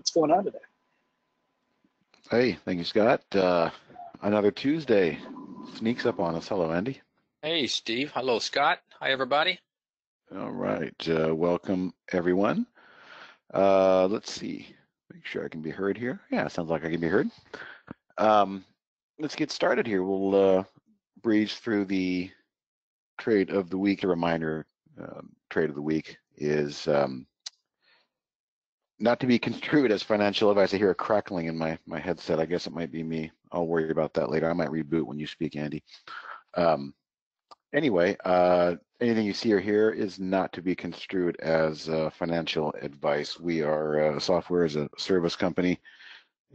What's going on today? Hey, thank you, Scott. Another Tuesday sneaks up on us. Hello, Andy. Hey, Steve. Hello, Scott. Hi, everybody. All right. Welcome, everyone. Let's see. Make sure I can be heard here. Yeah, sounds like I can be heard. Let's get started here. We'll breeze through the trade of the week. A reminder, trade of the week is not to be construed as financial advice. I hear a crackling in my headset. I guess it might be me. I'll worry about that later. I might reboot when you speak, Andy. Anyway, anything you see or hear is not to be construed as financial advice. We are a software as a service company,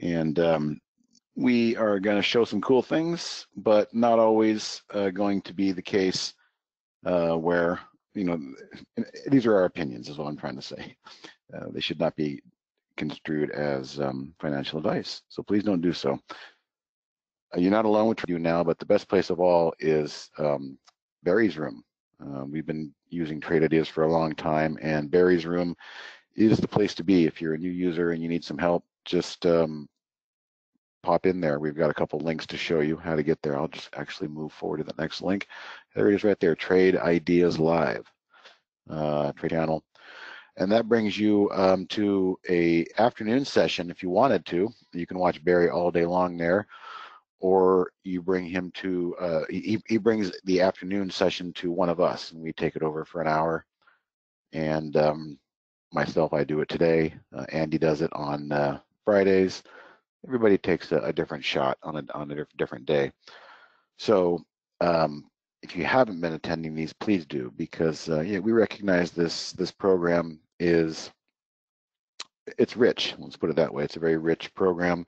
and we are going to show some cool things, but not always going to be the case where, you know, these are our opinions is what I'm trying to say. They should not be construed as financial advice. So please don't do so. You're not alone with you now, but the best place of all is Barry's Room. We've been using Trade Ideas for a long time, and Barry's Room is the place to be. If you're a new user and you need some help, just pop in there. We've got a couple links to show you how to get there. I'll just actually move forward to the next link. There it is right there, Trade Ideas Live, trade channel. And that brings you to a afternoon session if you wanted to. You can watch Barry all day long there, or you bring him to, he brings the afternoon session to one of us, and we take it over for an hour. And myself, I do it today. Andy does it on Fridays. Everybody takes a different shot on a different day. So if you haven't been attending these, please do, because yeah, we recognize this program it's rich. Let's put it that way. It's a very rich program,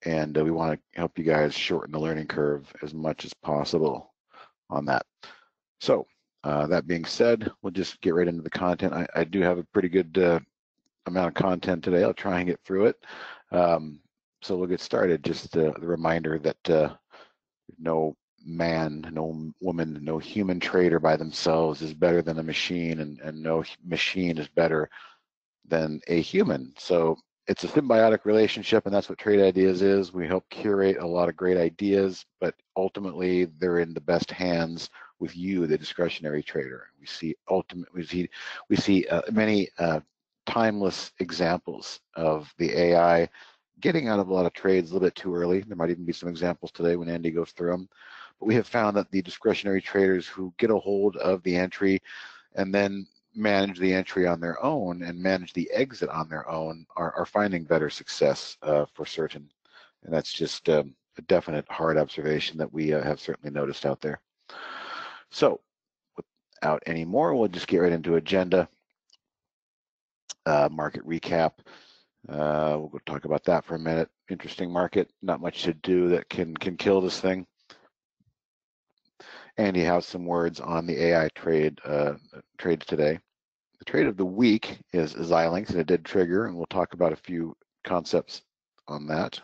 and we want to help you guys shorten the learning curve as much as possible on that. So that being said, we'll just get right into the content. I do have a pretty good amount of content today. I'll try and get through it. So we'll get started. Just the reminder that no man, no woman, no human trader by themselves is better than a machine, and no machine is better than a human. So it's a symbiotic relationship, and that's what Trade Ideas is. We help curate a lot of great ideas, but ultimately they're in the best hands with you, the discretionary trader. We see many timeless examples of the AI getting out of a lot of trades a little bit too early. There might even be some examples today when Andy goes through them. But we have found that the discretionary traders who get a hold of the entry and then manage the entry on their own and manage the exit on their own are finding better success for certain. And that's just a definite hard observation that we have certainly noticed out there. So without any more, we'll just get right into agenda, market recap. We'll go talk about that for a minute. Interesting market, not much to do that can kill this thing. Andy has some words on the AI trades today. The trade of the week is Xilinx, and it did trigger, and we'll talk about a few concepts on that.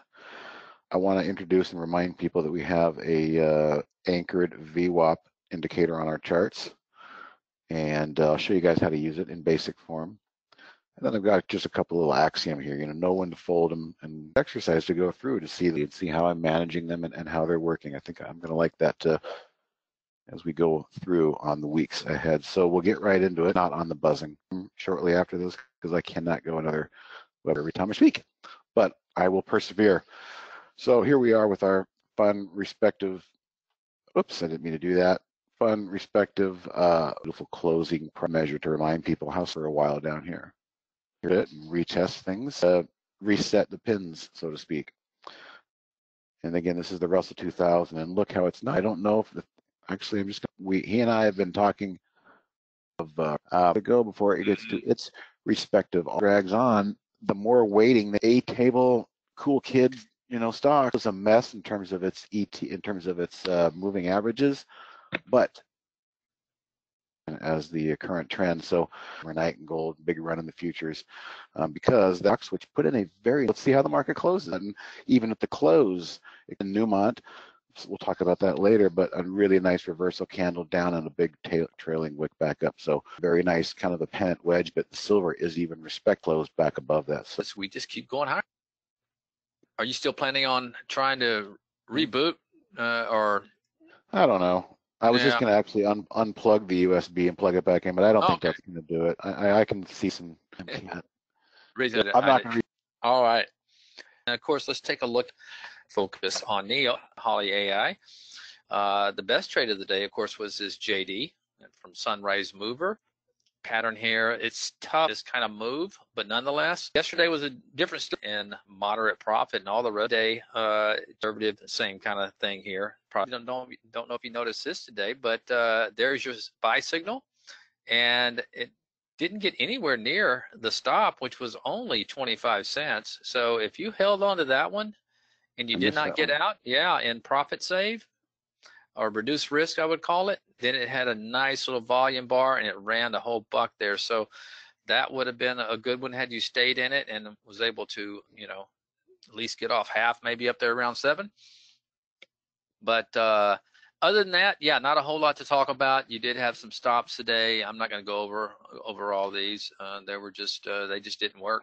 I want to introduce and remind people that we have a anchored V-Wap indicator on our charts, and I'll show you guys how to use it in basic form. And then I've got just a couple little axioms here, know when to fold them, and exercise to go through to see how I'm managing them and how they're working. I think I'm going to like that as we go through on the weeks ahead. So we'll get right into it, not on the buzzing shortly after this, because I cannot go another web every time I speak, but I will persevere. So here we are with our fun, respective, oops, I didn't mean to do that. Fun, respective, beautiful closing measure to remind people how for a while down here. It and retest things, reset the pins, so to speak. And again, this is the Russell 2000, and look how it's not. I don't know if actually, he and I have been talking of ago before it gets to its respective drags on. The more weighting, the A table, cool kid, stock is a mess in terms of its moving averages, but as the current trend. So overnight and gold, big run in the futures, because the which put in a let's see how the market closes. And even at the close, in Newmont, we'll talk about that later, but a really nice reversal candle down and a big trailing wick back up. So very nice, kind of the pennant wedge, but the silver is even respect closed back above that. So we just keep going higher. Are you still planning on trying to reboot or? I don't know. I was just going to actually unplug the USB and plug it back in, but I don't think that's going to do it. I can see some. Reason I'm not going to. All right. And of course, let's take a look. Focus on Neo Holly AI. The best trade of the day, of course, was this JD from Sunrise Mover. Pattern here, it's tough, this kind of move, but nonetheless, yesterday was a different in moderate profit, and all the rest of the day, conservative, same kind of thing here. Probably don't know if you noticed this today, but there's your buy signal, and it didn't get anywhere near the stop, which was only 25 cents. So if you held on to that one and you did not get out, in profit save or reduced risk, I would call it, then it had a nice little volume bar and it ran the whole buck there. So that would have been a good one had you stayed in it and was able to, at least get off half, maybe up there around 7. But other than that, not a whole lot to talk about. You did have some stops today. I'm not going to go over all these. They were just they just didn't work.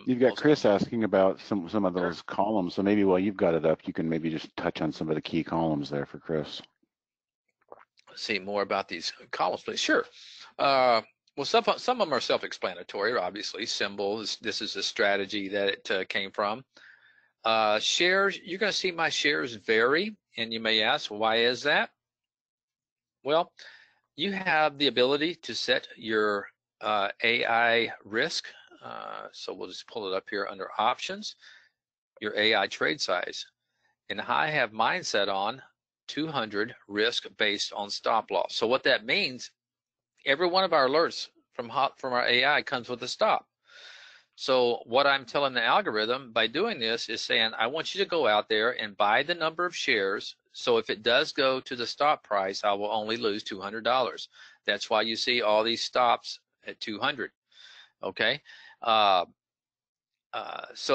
You've got Chris asking about some of those columns. So maybe while you've got it up, you can maybe just touch on some of the key columns there for Chris. See more about these columns, please. Sure. Well, some of them are self-explanatory, obviously. Symbols, this is a strategy that it came from. Shares, you're going to see my shares vary, and you may ask, why is that? Well, you have the ability to set your AI risk. So we'll just pull it up here under options, your AI trade size. And I have mine set on 200 risk based on stop loss. So what that means, every one of our alerts from our AI comes with a stop. So what I'm telling the algorithm by doing this is saying, I want you to go out there and buy the number of shares. So if it does go to the stop price, I will only lose $200. That's why you see all these stops at 200. Okay. So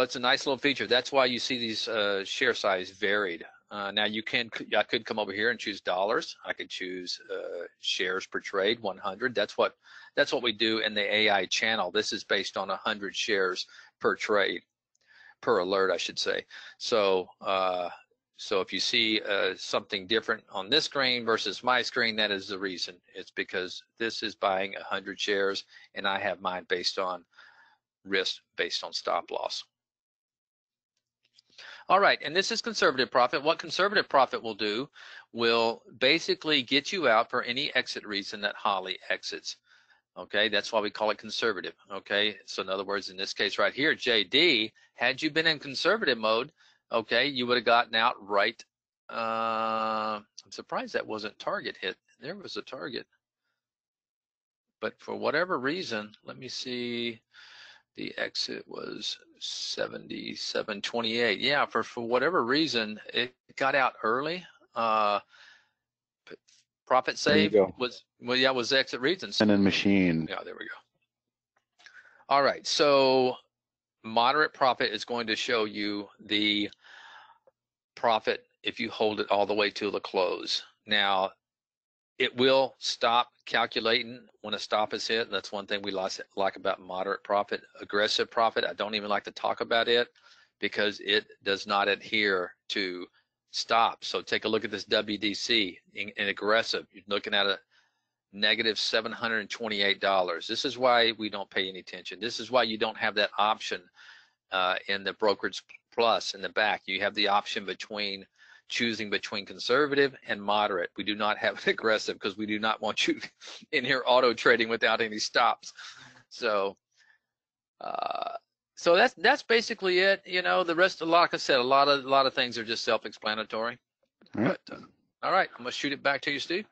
it's a nice little feature. That's why you see these share size varied. Now I could come over here and choose dollars. I could choose shares per trade, 100. That's what we do in the AI channel. This is based on 100 shares per trade, per alert, I should say. So so if you see something different on this screen versus my screen, that is the reason. It's because this is buying 100 shares, and I have mine based on risk based on stop loss. All right, and this is conservative profit. What conservative profit will do will basically get you out for any exit reason that Holly exits. Okay, that's why we call it conservative. Okay, so in other words, in this case right here, JD, had you been in conservative mode, okay, you would have gotten out right. I'm surprised that wasn't target hit. There was a target. But for whatever reason, let me see. The exit was 77.28. Yeah, for whatever reason, it got out early. Profit save was was exit reasons. And then machine. Yeah, there we go. All right, so moderate profit is going to show you the profit if you hold it all the way to the close. Now, it will stop calculating when a stop is hit. That's one thing we like about moderate profit. Aggressive profit, I don't even like to talk about it because it does not adhere to stop. So take a look at this WDC in aggressive. You're looking at a negative $728. This is why we don't pay any attention. This is why you don't have that option in the brokerage plus in the back. You have the option between choosing between conservative and moderate. We do not have aggressive because we do not want you in here auto trading without any stops. So so that's basically it. The rest, like I said, a lot of things are just self-explanatory. All right. But, all right, I'm gonna shoot it back to you, Steve.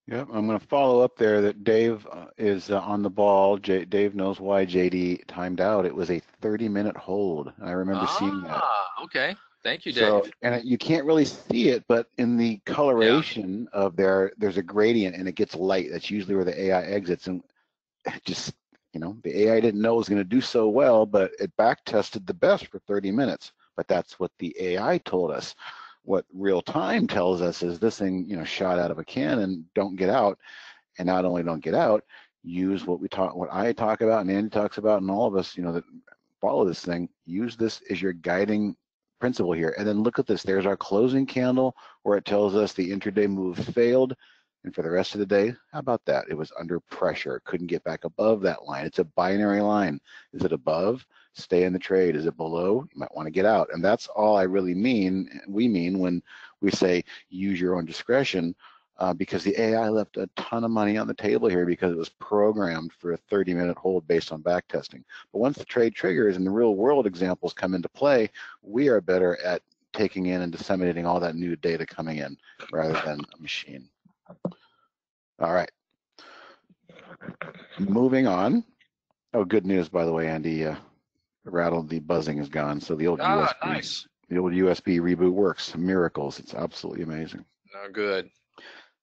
Yep, I'm going to follow up there that Dave is on the ball. Dave knows why JD timed out. It was a 30-minute hold. I remember seeing that. Okay. Thank you, Dave. So, and you can't really see it, but in the coloration of there's a gradient and it gets light. That's usually where the AI exits. And just, the AI didn't know it was going to do so well, but it back tested the best for 30 minutes. But that's what the AI told us. What real time tells us is this thing, shot out of a cannon, don't get out. And not only don't get out, use what I talk about and Andy talks about, and all of us, that follow this thing, use this as your guiding principle here. And then look at this. There's our closing candle where it tells us the intraday move failed. And for the rest of the day, how about that? It was under pressure. It couldn't get back above that line. It's a binary line. Is it above? Stay in the trade. Is it below? You might want to get out. And that's all I really mean. We mean when we say use your own discretion, because the AI left a ton of money on the table here because it was programmed for a 30-minute hold based on back testing. But once the trade triggers and the real world examples come into play, we are better at taking in and disseminating all that new data coming in rather than a machine. All right. Moving on. Oh, good news, by the way, Andy. The buzzing is gone. So the old USB, nice. the old USB reboot works. Miracles. It's absolutely amazing. Oh, good.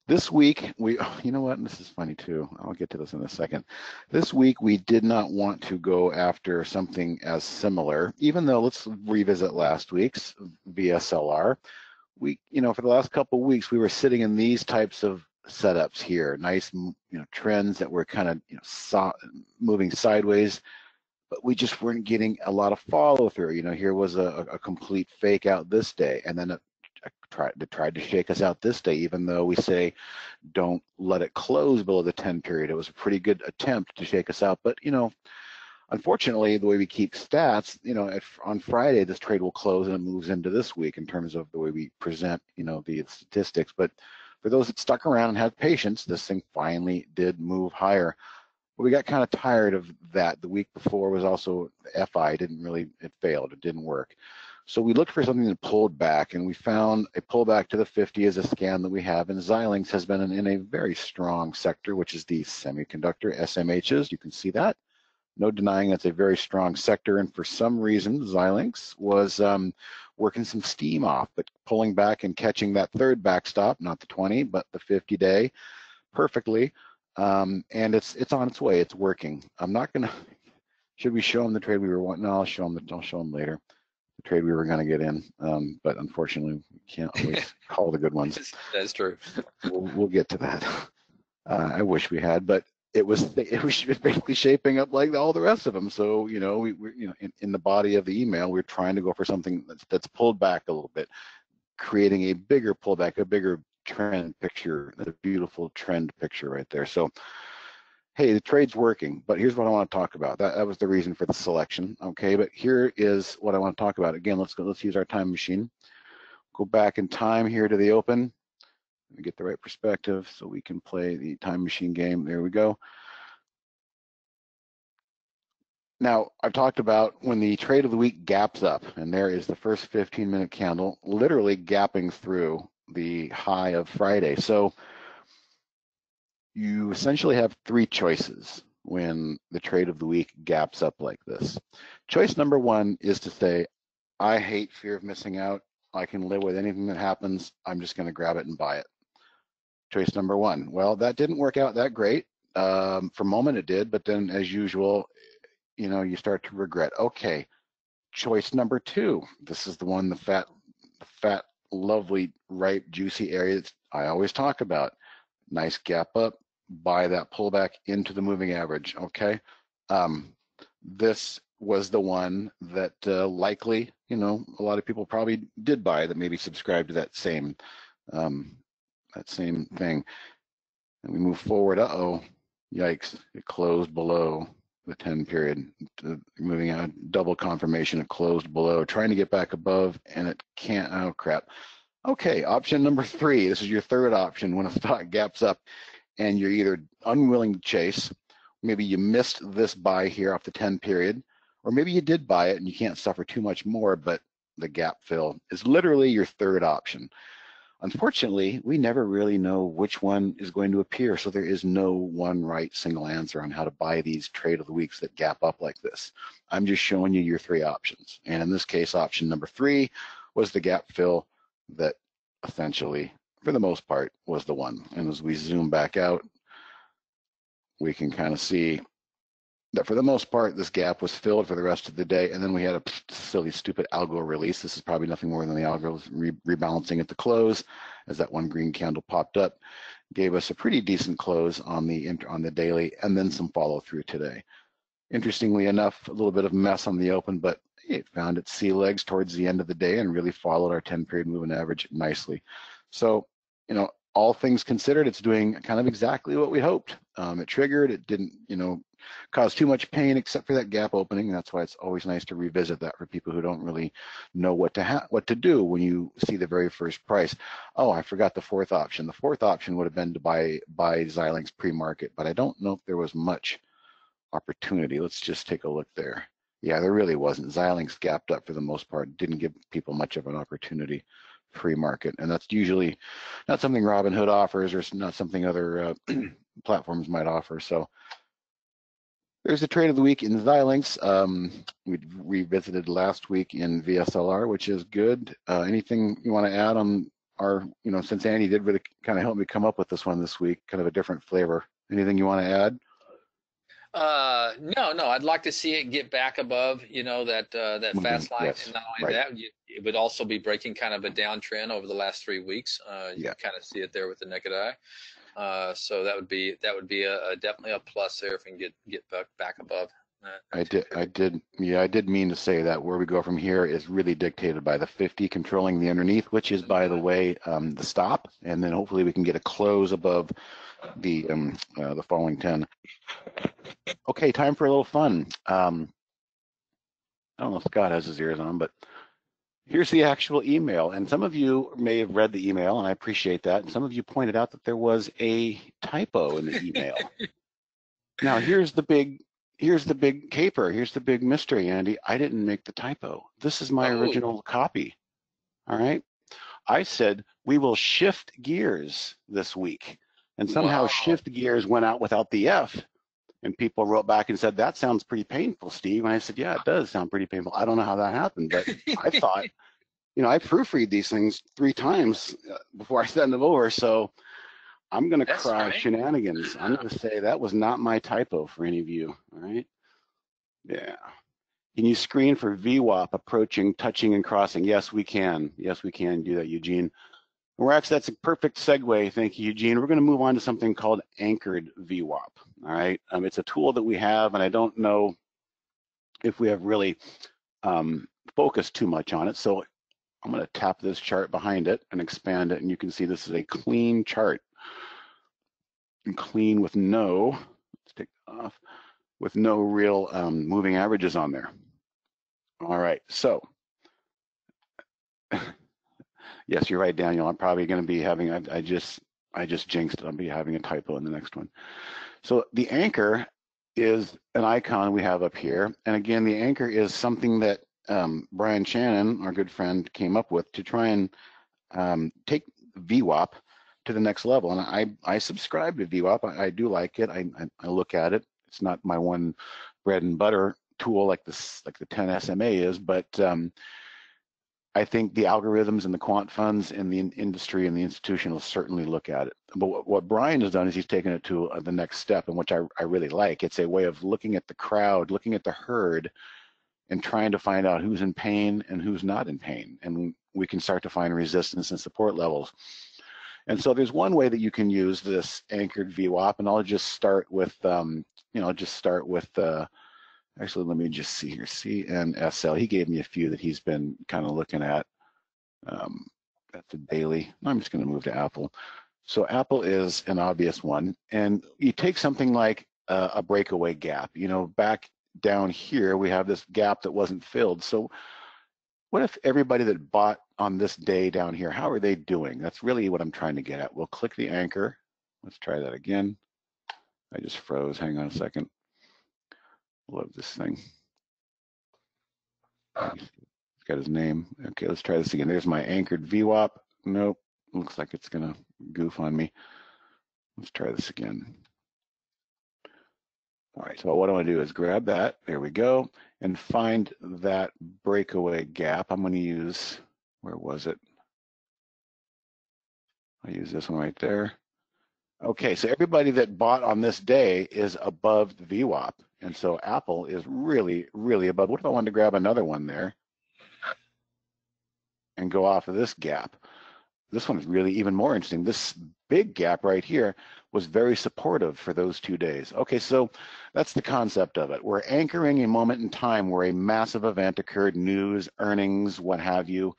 This week, you know what? This is funny too. I'll get to this in a second. This week, we did not want to go after something as similar, even though let's revisit last week's VSLR. For the last couple of weeks, we were sitting in these types of setups here, nice, trends that were kind of, moving sideways, but we just weren't getting a lot of follow through. Here was a complete fake out this day, and then it tried to shake us out this day, even though we say don't let it close below the 10 period. It was a pretty good attempt to shake us out, but unfortunately, the way we keep stats, on Friday this trade will close and it moves into this week in terms of the way we present, the statistics. But for those that stuck around and had patience, this thing finally did move higher. But we got kind of tired of that. The week before was also FI. It failed. It didn't work. So we looked for something that pulled back, and we found a pullback to the 50 as a scan that we have. And Xilinx has been in a very strong sector, which is the semiconductor SMHs. You can see that. No denying that's a very strong sector. And for some reason, Xilinx was working some steam off, but pulling back and catching that third backstop, not the 20, but the 50-day perfectly. And it's on its way. It's working. I'm not going to, should we show them the trade we were wanting? No, I'll show them later. The trade we were going to get in, but unfortunately, we can't always call the good ones. That's true. We'll get to that. I wish we had, but it was basically shaping up like all the rest of them. So we in the body of the email, we're trying to go for something that's pulled back a little bit, creating a bigger pullback, a bigger trend picture. That's a beautiful trend picture right there. So. Hey, the trade's working, but here's what I want to talk about. That was the reason for the selection, okay? But here is what I want to talk about. Again, let's use our time machine. Go back in time here to the open. Let me get the right perspective so we can play the time machine game. There we go. Now, I've talked about when the trade of the week gaps up, and there is the first 15-minute candle literally gapping through the high of Friday. So you essentially have three choices when the trade of the week gaps up like this. Choice number one is to say, I hate fear of missing out. I can live with anything that happens. I'm just going to grab it and buy it. Choice number one. Well, that didn't work out that great. For a moment it did, but then as usual, you start to regret. Okay, choice number two. This is the one, the fat, lovely, ripe, juicy area that I always talk about. Nice gap up, buy that pullback into the moving average, okay? This was the one that likely, a lot of people probably did buy that maybe subscribed to that same thing. And we move forward, uh-oh, yikes, it closed below the 10 period. Moving out, double confirmation, it closed below, trying to get back above, and it can't, oh crap. Okay, option number three, this is your third option when a stock gaps up and you're either unwilling to chase, maybe you missed this buy here off the 10 period, or maybe you did buy it and you can't suffer too much more, but the gap fill is literally your third option. Unfortunately, we never really know which one is going to appear, so there is no one right single answer on how to buy these trade of the weeks that gap up like this. I'm just showing you your three options. And in this case, option number three was the gap fill that essentially, for the most part, was the one. And as we zoom back out, we can kind of see that for the most part, this gap was filled for the rest of the day, and then we had a silly, stupid algo release. This is probably nothing more than the algo rebalancing at the close, as that one green candle popped up, gave us a pretty decent close on the daily, and then some follow through today. Interestingly enough, a little bit of mess on the open, but it found its sea legs towards the end of the day and really followed our 10-period moving average nicely. So, you know, all things considered, it's doing kind of exactly what we hoped. It triggered, it didn't, you know, cause too much pain except for that gap opening. That's why it's always nice to revisit that for people who don't really know what to do when you see the very first price. Oh, I forgot the fourth option. The fourth option would have been to buy Xilinx pre-market, but I don't know if there was much opportunity. Let's just take a look there. Yeah, there really wasn't. Xilinx gapped up for the most part, didn't give people much of an opportunity pre-market, and that's usually not something Robinhood offers or not something other platforms might offer. So there's the trade of the week in Xilinx. We revisited last week in VSLR, which is good. Anything you want to add on our, you know, since Andy did really kind of help me come up with this one this week, kind of a different flavor. Anything you want to add? No, I'd like to see it get back above, you know, that Moving, fast line, yes, and not only right. that, it would also be breaking kind of a downtrend over the last 3 weeks. You Yeah. can kind of see it there with the naked eye. So that would be a definitely a plus there if we can get back above. I did mean to say that where we go from here is really dictated by the 50 controlling the underneath, which is, by the way, the stop, and then hopefully we can get a close above the following 10. Okay, time for a little fun. I don't know if Scott has his ears on, but here's the actual email. And some of you may have read the email, and I appreciate that. And some of you pointed out that there was a typo in the email. Now, here's the big caper. Here's the big mystery, Andy. I didn't make the typo. This is my original copy. All right. I said we will shift gears this week, and somehow shift gears went out without the F. And people wrote back and said, that sounds pretty painful, Steve. And I said, yeah, it does sound pretty painful. I don't know how that happened, but I thought, you know, I proofread these things 3 times before I send them over. So I'm going to cry shenanigans. I'm going to say that was not my typo for any of you. All right. Yeah. Can you screen for V-Wap approaching, touching, and crossing? Yes, we can. Yes, we can do that, Eugene. That's a perfect segue. Thank you, Eugene. We're going to move on to something called anchored V-Wap. All right. It's a tool that we have, and I don't know if we have really focused too much on it. So I'm going to tap this chart behind it and expand it, and you can see this is a clean chart. And clean with no, let's take that off, with no real moving averages on there. All right. So yes, you're right, Daniel. I'm probably going to be having, I just jinxed it. I'll be having a typo in the next one. So the anchor is an icon we have up here. And again, the anchor is something that Brian Shannon, our good friend, came up with to try and take V-Wap to the next level. And I subscribe to V-Wap. I do like it. I look at it. It's not my one bread and butter tool like the 10 SMA is, but I think the algorithms and the quant funds and the industry and the institution will certainly look at it. But what Brian has done is he's taken it to the next step, and which I really like. It's a way of looking at the crowd, looking at the herd, and trying to find out who's in pain and who's not in pain. And we can start to find resistance and support levels. And so there's one way that you can use this anchored VWAP, and I'll just start with, actually, let me just see here, CNSL. He gave me a few that he's been kind of looking at. That's a daily. I'm just going to move to Apple. So Apple is an obvious one. And you take something like a breakaway gap. You know, back down here, we have this gap that wasn't filled. So what if everybody that bought on this day down here, how are they doing? That's really what I'm trying to get at. We'll click the anchor. Let's try that again. I just froze. Hang on a second. Love this thing. It's got his name. Okay, let's try this again. There's my anchored VWAP. Nope. Looks like it's going to goof on me. Let's try this again. All right, so what I want to do is grab that. There we go. And find that breakaway gap. I'm going to use, where was it? I use this one right there. Okay, so everybody that bought on this day is above the VWAP. And so Apple is really, really above. What if I wanted to grab another one there and go off of this gap? This one is really even more interesting. This big gap right here was very supportive for those 2 days. Okay, so that's the concept of it. We're anchoring a moment in time where a massive event occurred, news, earnings, what have you,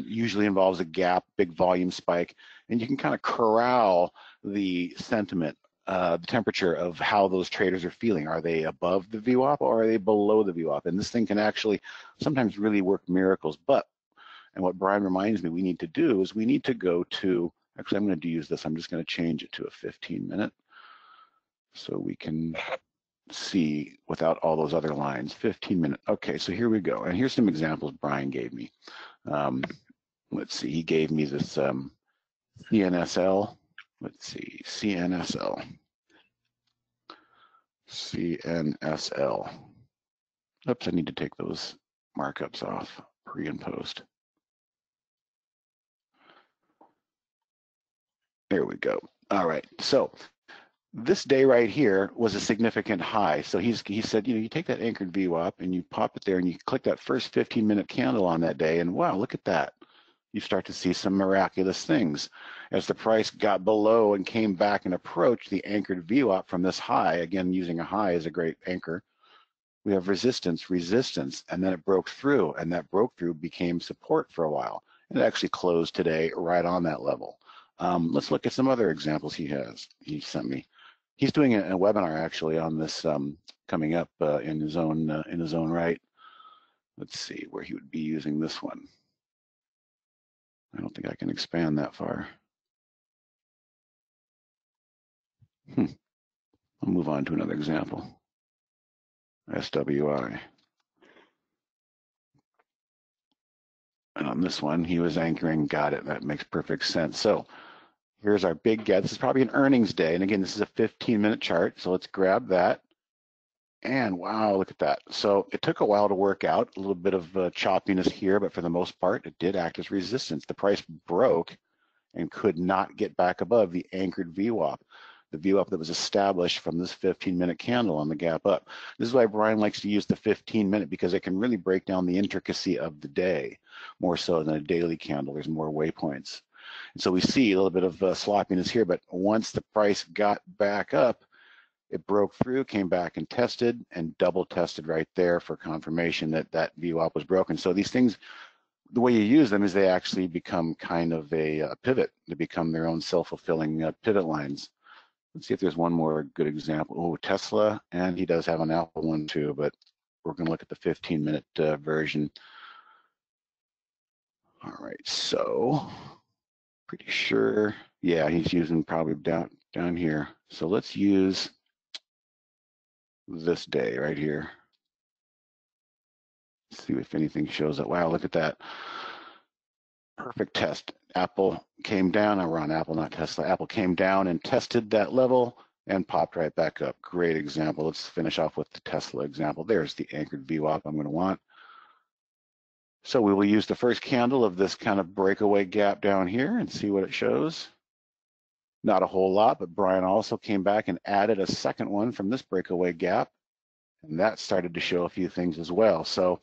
usually involves a gap, big volume spike, and you can kind of corral the sentiment, the temperature of how those traders are feeling. Are they above the V-Wap or are they below the V-Wap? And this thing can actually sometimes really work miracles. But, and what Brian reminds me we need to do is we need to go to, actually I'm going to use this, I'm just going to change it to a 15-minute so we can see without all those other lines. 15-minute. Okay, so here we go. And here's some examples Brian gave me. Let's see, he gave me this CNSL. Let's see, CNSL. CNSL. Oops, I need to take those markups off, pre and post. There we go. All right, so this day right here was a significant high. So he said, you know, you take that anchored VWAP and you pop it there and you click that first 15-minute candle on that day and wow, look at that. You start to see some miraculous things. As the price got below and came back and approached the anchored VWAP from this high, again, using a high as a great anchor, we have resistance, resistance, and then it broke through, and that broke through became support for a while. And it actually closed today right on that level. Let's look at some other examples he sent me. He's doing a webinar actually on this coming up in his own right. Let's see where he would be using this one. I don't think I can expand that far. I'll move on to another example. SWI. And on this one, he was anchoring, got it, that makes perfect sense. So here's our big gap. This is probably an earnings day. And again, this is a 15-minute chart. So let's grab that. And wow, look at that. So it took a while to work out, a little bit of choppiness here, but for the most part, it did act as resistance. The price broke and could not get back above the anchored VWAP, the VWAP that was established from this 15-minute candle on the gap up. This is why Brian likes to use the 15-minute because it can really break down the intricacy of the day, more so than a daily candle. There's more waypoints. And so we see a little bit of sloppiness here, but once the price got back up, it broke through, came back and tested, and double tested right there for confirmation that that VWAP was broken. So these things, the way you use them is they actually become kind of a pivot. They become their own self-fulfilling pivot lines. Let's see if there's one more good example. Oh, Tesla, and he does have an Apple one too, but we're going to look at the 15-minute version. All right, so pretty sure, yeah, he's using probably down here. So let's use this day right here. Let's see if anything shows up. Wow, look at that. Perfect test. Apple came down, we're on Apple, not Tesla. Apple came down and tested that level and popped right back up. Great example. Let's finish off with the Tesla example. There's the anchored VWAP I'm going to want. So we will use the first candle of this kind of breakaway gap down here and see what it shows. Not a whole lot, but Brian also came back and added a second one from this breakaway gap, and that started to show a few things as well. So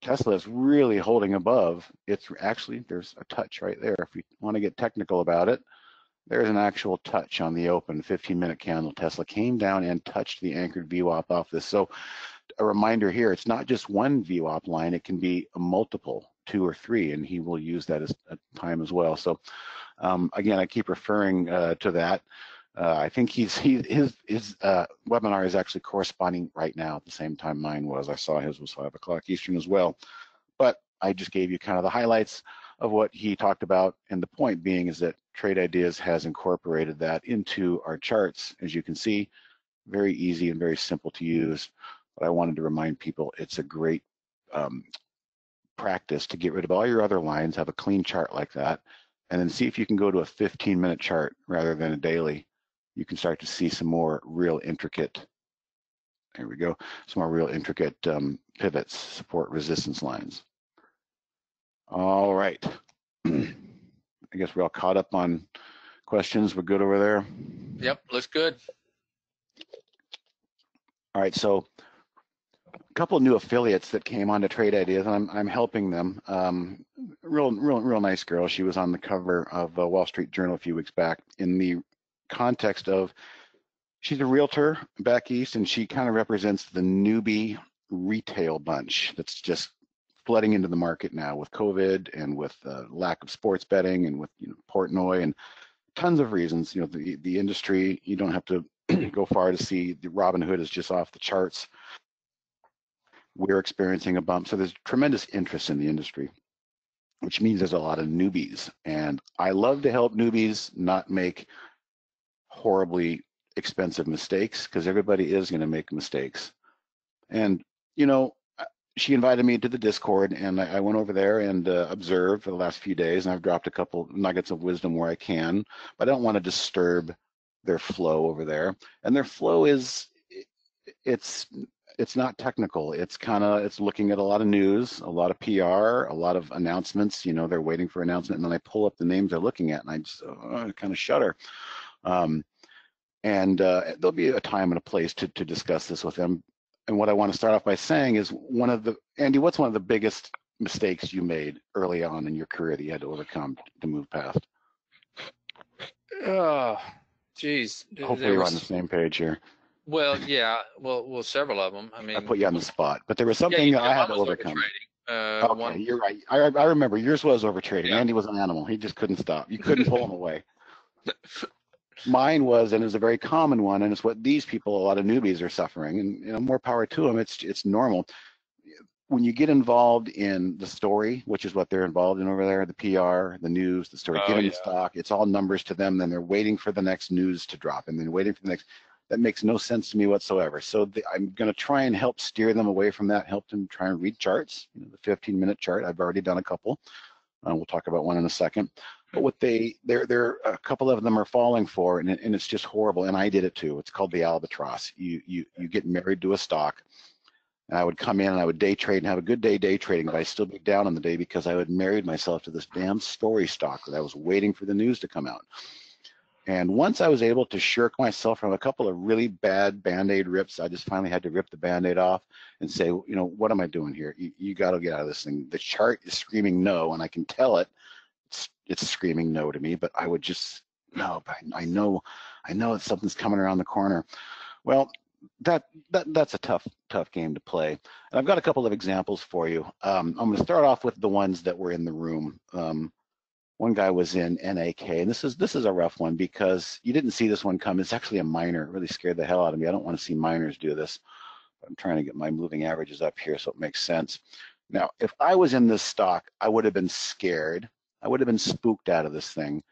Tesla is really holding above. It's actually, there's a touch right there. If we want to get technical about it, there's an actual touch on the open 15-minute candle. Tesla came down and touched the anchored VWAP off this. So a reminder here, it's not just one VWAP line, it can be a multiple, 2 or 3, and he will use that as a time as well. So again, I keep referring to that. I think his webinar is actually corresponding right now at the same time mine was. I saw his was 5 o'clock Eastern as well. But I just gave you kind of the highlights of what he talked about. And the point being is that Trade Ideas has incorporated that into our charts. As you can see, very easy and very simple to use. But I wanted to remind people it's a great practice to get rid of all your other lines, have a clean chart like that, and then see if you can go to a 15-minute chart rather than a daily. You can start to see some more real intricate, there we go, some more real intricate pivots, support resistance lines. All right. I guess we're all caught up on questions. We're good over there? Yep, looks good. All right, so a couple of new affiliates that came on to Trade Ideas, and I'm helping them. Real nice girl. She was on the cover of Wall Street Journal a few weeks back in the context of she's a realtor back east, and she kind of represents the newbie retail bunch that's just flooding into the market now with COVID and with lack of sports betting and with Portnoy and tons of reasons. The industry, you don't have to go far to see the Robinhood is just off the charts. We're experiencing a bump. So there's tremendous interest in the industry, which means there's a lot of newbies. And I love to help newbies not make horribly expensive mistakes, because everybody is going to make mistakes. And, she invited me to the Discord, and I went over there and observed for the last few days, and I've dropped a couple nuggets of wisdom where I can, but I don't want to disturb their flow over there. And their flow is, it's not technical. It's looking at a lot of news, a lot of PR, a lot of announcements. They're waiting for announcement, and then I pull up the names they're looking at, and I just kind of shudder. And there'll be a time and a place to discuss this with them. And what I want to start off by saying is Andy, what's one of the biggest mistakes you made early on in your career that you had to overcome to move past? Oh, geez. Hopefully we're on the same page here. Well, yeah. Well, several of them. I mean, I put you on the spot, but there was something that I had to overcome. Okay, you're right. I remember yours was overtrading. Yeah. Andy was an animal. He just couldn't stop. You couldn't pull him away. Mine was, and it was a very common one, and it's what these people, a lot of newbies, are suffering. And more power to them. It's normal. When you get involved in the story, which is what they're involved in over there, the PR, the news, the story, getting the stock, it's all numbers to them. Then they're waiting for the next news to drop, and then waiting for the next. That makes no sense to me whatsoever. So I'm going to try and help steer them away from that. Help them try and read charts. The 15-minute chart. I've already done a couple. We'll talk about one in a second. But what they're a couple of them are falling for, and it's just horrible. And I did it too. It's called the albatross. You get married to a stock, and I would come in and I would day trade and have a good day trading, but I still be down on the day because I had married myself to this damn story stock that I was waiting for the news to come out. And once I was able to shirk myself from a couple of really bad Band-Aid rips, I just finally had to rip the Band-Aid off and say, what am I doing here? You got to get out of this thing. The chart is screaming no, and I can tell it. It's screaming no to me, but I would just, no, but I know that something's coming around the corner. Well, that's a tough game to play. And I've got a couple of examples for you. I'm going to start off with the ones that were in the room. One guy was in NAK, and this is a rough one because you didn't see this one come. It's actually a miner. It really scared the hell out of me. I don't want to see miners do this. I'm trying to get my moving averages up here so it makes sense. Now, if I was in this stock, I would have been scared. I would have been spooked out of this thing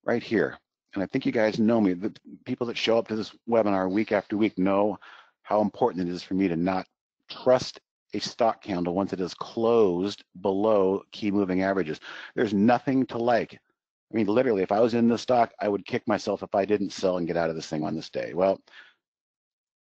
right here. And I think you guys know me. The people that show up to this webinar week after week know how important it is for me to not trust a stock candle once it is closed below key moving averages. There's nothing to like. I mean, literally, if I was in this stock, I would kick myself if I didn't sell and get out of this thing on this day. Well,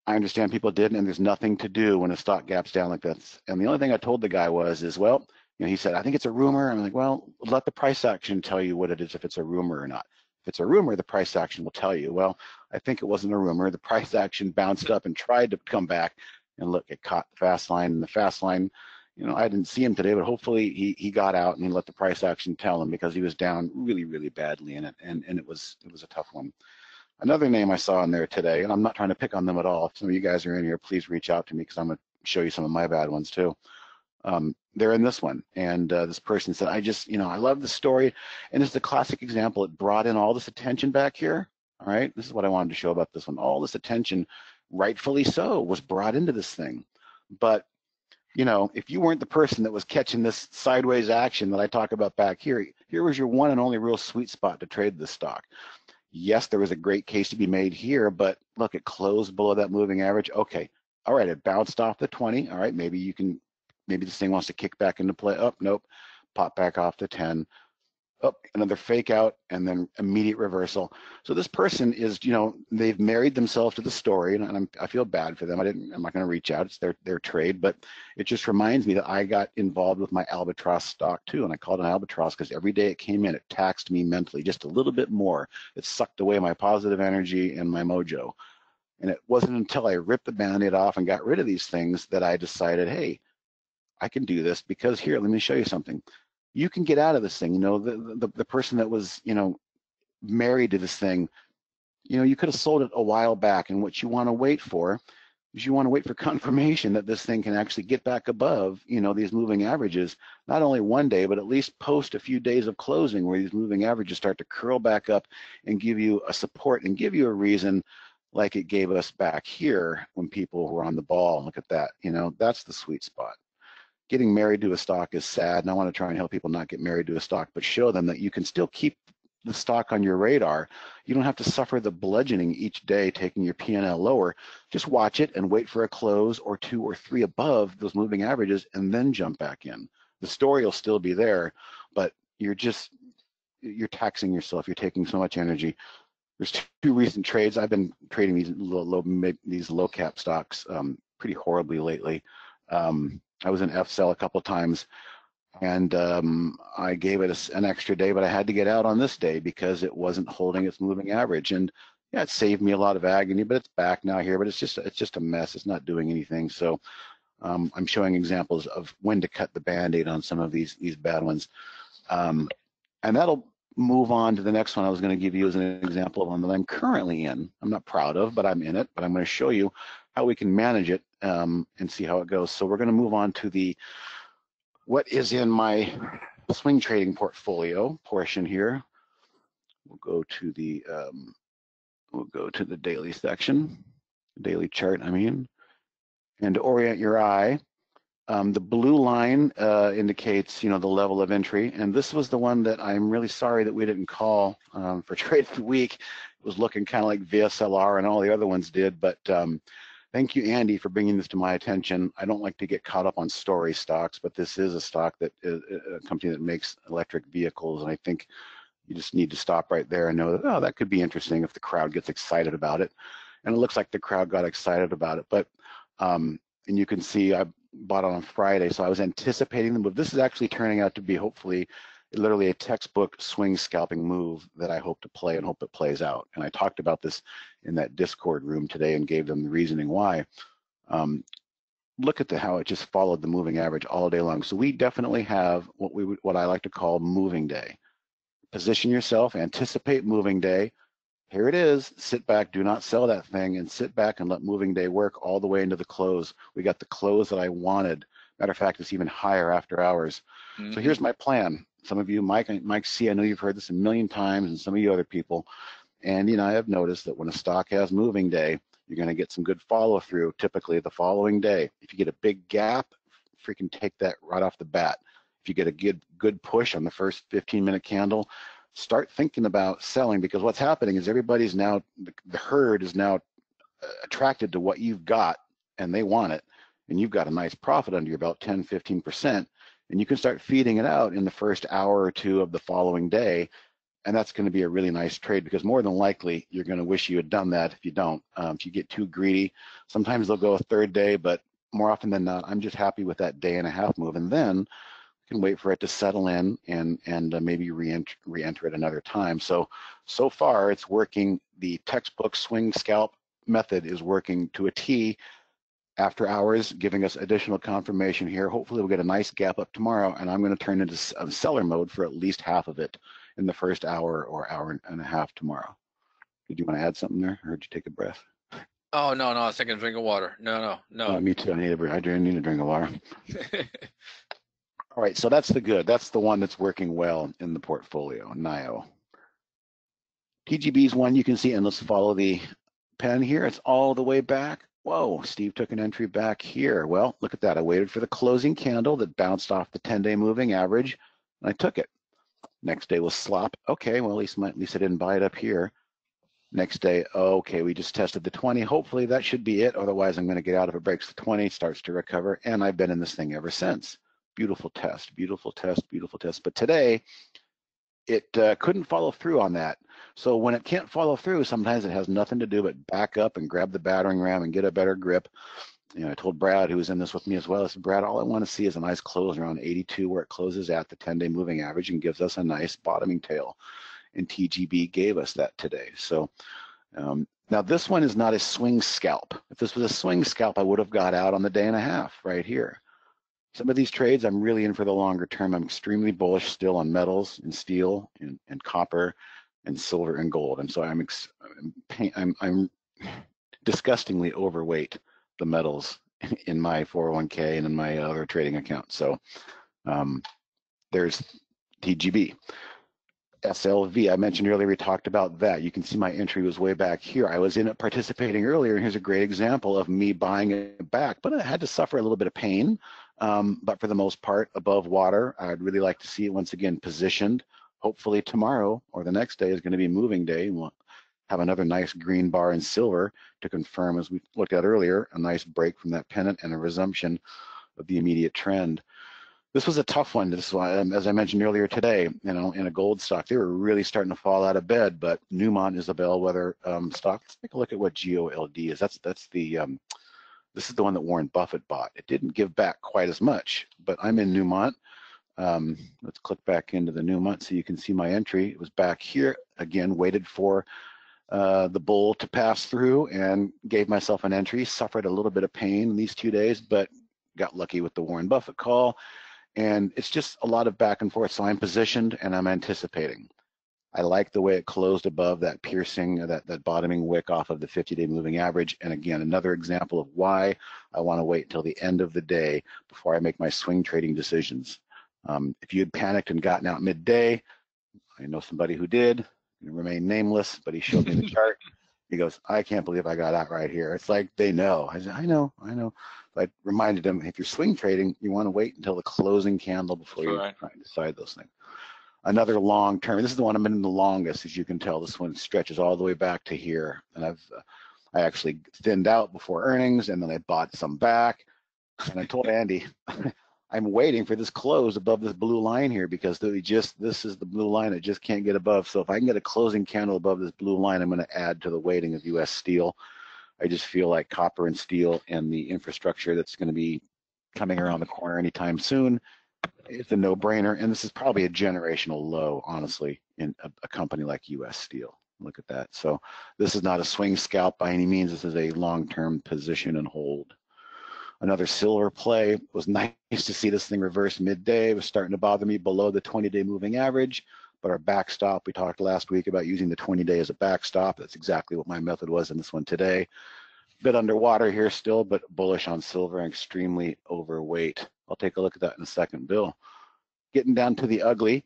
I understand people didn't, and there's nothing to do when a stock gaps down like this. And the only thing I told the guy was, well, he said, I think it's a rumor. I'm like, well, let the price action tell you what it is, if it's a rumor or not. If it's a rumor, the price action will tell you. Well, I think it wasn't a rumor. The price action bounced up and tried to come back, and look, it caught the fast line. And the fast line, I didn't see him today, but hopefully he got out and he let the price action tell him, because he was down really, really badly in it, and it was a tough one. Another name I saw in there today, and I'm not trying to pick on them at all. If some of you guys are in here, please reach out to me, because I'm going to show you some of my bad ones too. They're in this one, and this person said, I love the story, and it's the classic example. It brought in all this attention back here. All right, this is what I wanted to show about this one. All this attention, rightfully so, was brought into this thing. But if you weren't the person that was catching this sideways action that I talk about back here, here was your one and only real sweet spot to trade this stock. Yes, there was a great case to be made here, but look, it closed below that moving average. Okay, all right, it bounced off the 20. All right, maybe this thing wants to kick back into play. Oh, nope, pop back off the 10. Oh, another fake out, and then immediate reversal. So this person is, they've married themselves to the story, and I feel bad for them. I'm not going to reach out. It's their trade, but it just reminds me that I got involved with my albatross stock too, and I called it an albatross because every day it came in, it taxed me mentally just a little bit more. It sucked away my positive energy and my mojo. And it wasn't until I ripped the Band-Aid off and got rid of these things that I decided, hey, I can do this, because here, let me show you something. You can get out of this thing. You know, the person that was, you know, married to this thing, you know, you could have sold it a while back. And what you want to wait for is you want to wait for confirmation that this thing can actually get back above, you know, these moving averages, not only one day, but at least post a few days of closing where these moving averages start to curl back up and give you a support and give you a reason, like it gave us back here when people were on the ball. Look at that. You know, that's the sweet spot. Getting married to a stock is sad, and I want to try and help people not get married to a stock, but show them that you can still keep the stock on your radar. You don't have to suffer the bludgeoning each day taking your P&L lower. Just watch it and wait for a close or 2 or 3 above those moving averages and then jump back in. The story will still be there, but you're taxing yourself. You're taking so much energy. There's 2 recent trades. I've been trading these low cap stocks pretty horribly lately. I was in F-Cell a couple of times, and I gave it an extra day, but I had to get out on this day because it wasn't holding its moving average. And yeah, it saved me a lot of agony, but it's back now here, but it's just a mess. It's not doing anything. So I'm showing examples of when to cut the Band-Aid on some of these bad ones. And that'll move on to the next one I was going to give you as an example of one that I'm currently in. I'm not proud of, but I'm in it, but I'm going to show you how we can manage it and see how it goes. So we're going to move on to what is in my swing trading portfolio portion here. We'll go to the daily section, daily chart, I mean, and to orient your eye. The blue line indicates, you know, the level of entry, and this was the one that I'm really sorry that we didn't call for trade of the week. It was looking kind of like VSLR and all the other ones did, but thank you, Andy, for bringing this to my attention. I don't like to get caught up on story stocks, but this is a stock that is a company that makes electric vehicles, and I think you just need to stop right there and know that, oh, that could be interesting if the crowd gets excited about it. And it looks like the crowd got excited about it, but and you can see I bought on Friday, so I was anticipating the move. This is actually turning out to be hopefully literally a textbook swing scalping move that I hope to play and hope it plays out. And I talked about this in that Discord room today and gave them the reasoning why. Look at how it just followed the moving average all day long. So we definitely have what I like to call moving day. Position yourself, anticipate moving day. Here it is. Sit back, do not sell that thing, and sit back and let moving day work all the way into the close. We got the close that I wanted. Matter of fact, it's even higher after hours. So here's my plan. Some of you, Mike C, I know you've heard this a million times, and some of you other people. And you know, I have noticed that when a stock has moving day, you're going to get some good follow through typically the following day. If you get a big gap, freaking take that right off the bat. If you get a good push on the first 15-minute candle, start thinking about selling, because what's happening is everybody's now, the herd is now attracted to what you've got and they want it, and you've got a nice profit under your belt, 10, 15%, and you can start feeding it out in the first hour or 2 of the following day, and that's going to be a really nice trade, because more than likely you're going to wish you had done that if you don't. If you get too greedy, sometimes they'll go a third day, but more often than not, I'm just happy with that day and a half move, and then can wait for it to settle in and maybe re-enter it another time. So far it's working. The textbook swing scalp method is working to a T after hours, giving us additional confirmation here. Hopefully we'll get a nice gap up tomorrow, and I'm going to turn into seller mode for at least half of it in the first hour or hour and a half tomorrow. Did you want to add something there? I heard you take a breath. Oh, no, I was taking a drink of water. No. Me too. I need a drink of water. All right, so that's the one that's working well in the portfolio, NIO. TGB's one you can see, and let's follow the pen here. It's all the way back. Whoa, Steve took an entry back here. Well, look at that. I waited for the closing candle that bounced off the 10-day moving average, and I took it. Next day was slop. Okay, well, at least I didn't buy it up here. Next day, okay, we just tested the 20. Hopefully that should be it. Otherwise, I'm going to get out if it breaks the 20, starts to recover, and I've been in this thing ever since. Beautiful test, beautiful test, beautiful test. But today, it couldn't follow through on that. So when it can't follow through, sometimes it has nothing to do but back up and grab the battering ram and get a better grip. You know, I told Brad, who was in this with me as well, I said, Brad, all I want to see is a nice close around 82 where it closes at the 10-day moving average and gives us a nice bottoming tail. And TGB gave us that today. So Now this one is not a swing scalp. If this was a swing scalp, I would have got out on the day and a half right here. Some of these trades, I'm really in for the longer term. I'm extremely bullish still on metals and steel and copper and silver and gold. And so I'm disgustingly overweight the metals in my 401k and in my other trading account. So there's Tgb. SLV, I mentioned earlier, we talked about that. You can see my entry was way back here. I was in it participating earlier, and here's a great example of me buying it back, but I had to suffer a little bit of pain. But for the most part, above water, I'd really like to see it once again positioned. Hopefully tomorrow or the next day is going to be moving day. We'll have another nice green bar in silver to confirm, as we looked at earlier, a nice break from that pennant and a resumption of the immediate trend. This was a tough one. This one, as I mentioned earlier today, you know, in a gold stock, they were really starting to fall out of bed. But Newmont is a bellwether stock. Let's take a look at what GOLD is. That's the this is the one that Warren Buffett bought. It didn't give back quite as much, but I'm in Newmont. Let's click back into the Newmont so you can see my entry. It was back here again. Waited for the bull to pass through and gave myself an entry. Suffered a little bit of pain in these 2 days, but got lucky with the Warren Buffett call. And it's just a lot of back and forth. So I'm positioned and I'm anticipating. I like the way it closed above that piercing, that bottoming wick off of the 50-day moving average. And again, another example of why I want to wait until the end of the day before I make my swing trading decisions. If you had panicked and gotten out midday, I know somebody who did, remain nameless, but he showed me the chart. He goes, I can't believe I got out right here. It's like they know. I said, I know. But I reminded him, if you're swing trading, you want to wait until the closing candle before you try and decide those things. Another long term, this is the one I'm in the longest, as you can tell. This one stretches all the way back to here. And I actually thinned out before earnings, and then I bought some back. And I told Andy, I'm waiting for this close above this blue line here, because this is the blue line I just can't get above. So if I can get a closing candle above this blue line, I'm going to add to the weighting of U.S. steel. I just feel like copper and steel and the infrastructure that's going to be coming around the corner anytime soon, it's a no-brainer. And this is probably a generational low, honestly, in a company like U.S. Steel. Look at that. So this is not a swing scalp by any means. This is a long-term position and hold. Another silver play. It was nice to see this thing reverse midday. It was starting to bother me below the 20-day moving average. But our backstop, we talked last week about using the 20-day as a backstop. That's exactly what my method was in this one today. Bit underwater here still, but bullish on silver and extremely overweight. I'll take a look at that in a second, Bill. Getting down to the ugly.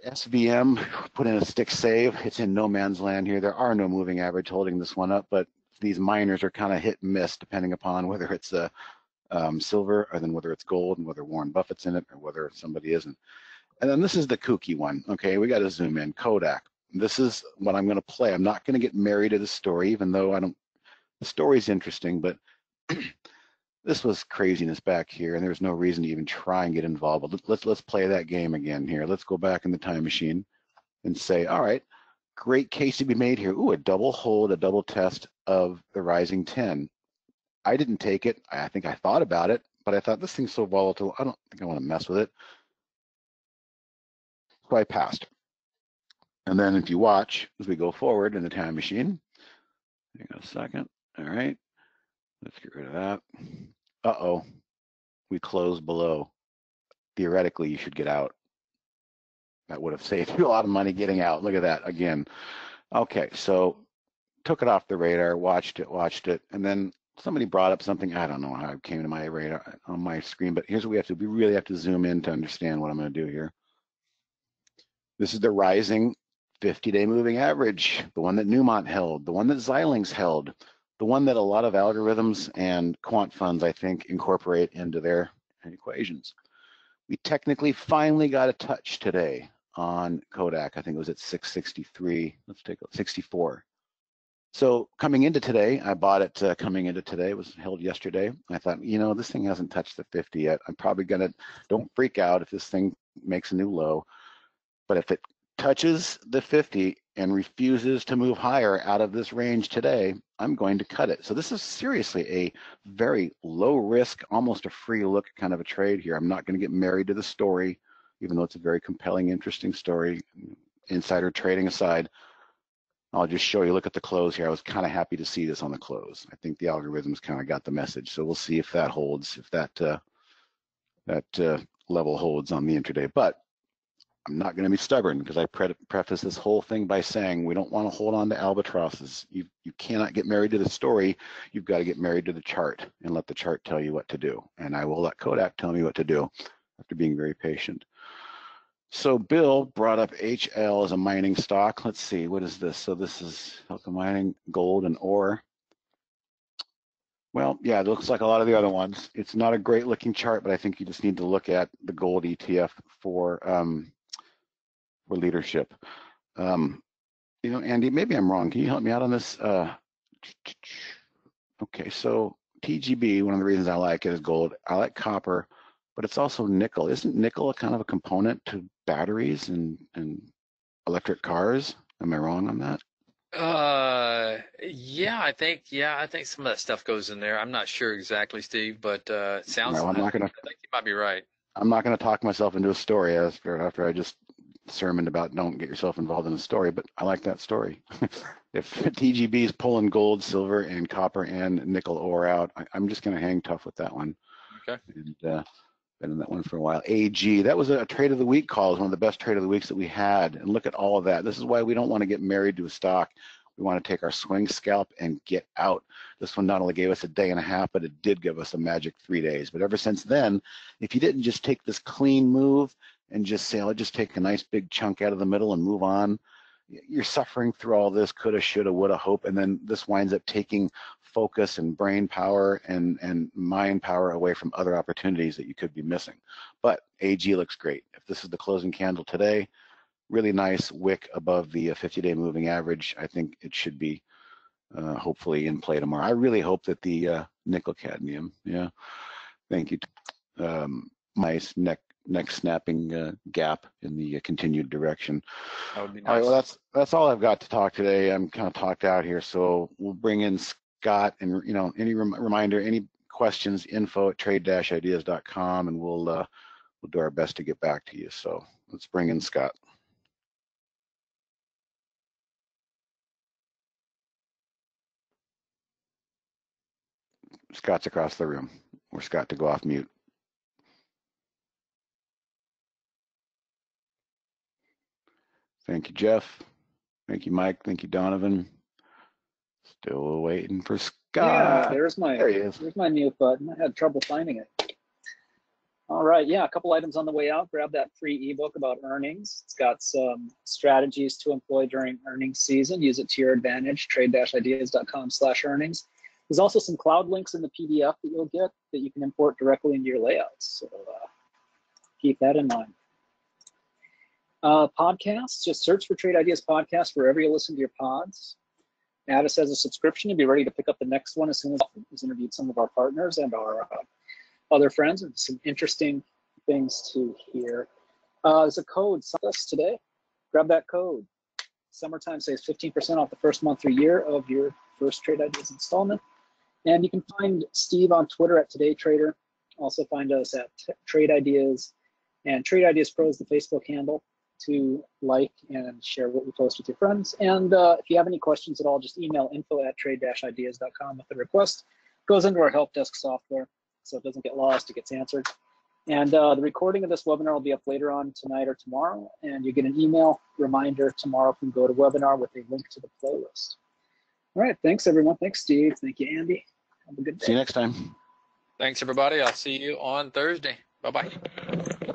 SVM, put in a stick save. It's in no man's land here. There are no moving average holding this one up, but these miners are kind of hit and miss depending upon whether it's a silver or then whether it's gold and whether Warren Buffett's in it or whether somebody isn't. And then this is the kooky one. Okay, we got to zoom in. Kodak. This is what I'm going to play. I'm not going to get married to the story, even though the story's interesting, but this was craziness back here, and there's no reason to even try and get involved. But let's play that game again here. Let's go back in the time machine and say, all right, great case to be made here. Ooh, a double hold, a double test of the rising 10. I didn't take it. I think I thought about it, but I thought this thing's so volatile, I don't think I want to mess with it. So I passed. And then if you watch as we go forward in the time machine, hang on a second. All right, let's get rid of that. Uh-oh, we closed below. Theoretically, you should get out. That would have saved you a lot of money getting out. Look at that again. Okay, so took it off the radar, watched it, and then somebody brought up something. I don't know how it came to my radar on my screen, but here's what we have to do. We really have to zoom in to understand what I'm going to do here. This is the rising 50-day moving average, the one that Newmont held, the one that Xilinx held, the one that a lot of algorithms and quant funds, I think, incorporate into their equations. We technically finally got a touch today on Kodak. I think it was at 663. Let's take a 64. So coming into today, I bought it coming into today. It was held yesterday. I thought, you know, this thing hasn't touched the 50 yet. I'm probably going to, don't freak out if this thing makes a new low. But if it touches the 50 and refuses to move higher out of this range today, I'm going to cut it. So this is seriously a very low risk, almost a free look kind of a trade here. I'm not going to get married to the story, even though it's a very compelling, interesting story, insider trading aside. I'll just show you, look at the close here. I was kind of happy to see this on the close. I think the algorithms kind of got the message. So we'll see if that holds, if that level holds on the intraday. But I'm not going to be stubborn because I preface this whole thing by saying we don't want to hold on to albatrosses. You cannot get married to the story. You've got to get married to the chart and let the chart tell you what to do. And I will let Kodak tell me what to do after being very patient. So Bill brought up HL as a mining stock. Let's see, what is this? So this is Hilco Mining, gold and ore. Well, yeah, it looks like a lot of the other ones. It's not a great looking chart, but I think you just need to look at the gold ETF for leadership. You know, Andy, maybe I'm wrong. Can you help me out on this? Okay, so TGB, one of the reasons I like it is gold. I like copper, but it's also nickel. Isn't nickel a kind of a component to batteries and electric cars? Am I wrong on that? Yeah, I think some of that stuff goes in there. I'm not sure exactly, Steve, but it sounds. Well, I think you might be right. I'm not gonna talk myself into a story after I just sermoned about don't get yourself involved in a story, but I like that story. If TGB is pulling gold, silver, and copper and nickel ore out, I'm just gonna hang tough with that one. Okay. And been in that one for a while. AG, that was a trade of the week call. It was one of the best trade of the weeks that we had. And look at all of that. This is why we don't want to get married to a stock. We want to take our swing scalp and get out. This one not only gave us a day and a half, but it did give us a magic 3 days. But ever since then, if you didn't just take this clean move and just say, I'll just take a nice big chunk out of the middle and move on, you're suffering through all this coulda, shoulda, woulda, hope, and then this winds up taking focus and brain power and mind power away from other opportunities that you could be missing. But AG looks great. If this is the closing candle today, really nice wick above the 50-day moving average. I think it should be hopefully in play tomorrow. I really hope that the nickel cadmium, yeah, thank you. Nice neck snapping gap in the continued direction. That would be nice. All right, well, that's all I've got to talk today. I'm kind of talked out here, so we'll bring in Scott, and you know, any reminder, any questions, info@trade-ideas.com, and we'll do our best to get back to you. So let's bring in Scott. Scott's across the room. We're Scott to go off mute. Thank you, Jeff. Thank you, Mike. Thank you, Donovan. Still waiting for Scott. Yeah, there he is. There's my mute button. I had trouble finding it. All right, yeah, a couple items on the way out. Grab that free ebook about earnings. It's got some strategies to employ during earnings season. Use it to your advantage, trade-ideas.com/earnings. There's also some cloud links in the PDF that you'll get that you can import directly into your layouts. So keep that in mind. Podcasts, just search for Trade Ideas Podcast wherever you listen to your pods. Add us as a subscription and be ready to pick up the next one as soon as we've interviewed some of our partners and our other friends, and some interesting things to hear. There's a code today. Grab that code. Summertime saves 15% off the first month or year of your first Trade Ideas installment. And you can find Steve on Twitter at TodayTrader. Also find us at Trade Ideas, and Trade Ideas Pro is the Facebook handle to like and share what we post with your friends. And if you have any questions at all, just email info@trade-ideas.com with the request. It goes into our help desk software, so it doesn't get lost, it gets answered. And the recording of this webinar will be up later on tonight or tomorrow, and you get an email reminder tomorrow from GoToWebinar with a link to the playlist. All right, thanks everyone. Thanks, Steve. Thank you, Andy. Have a good day. See you next time. Thanks, everybody. I'll see you on Thursday. Bye-bye.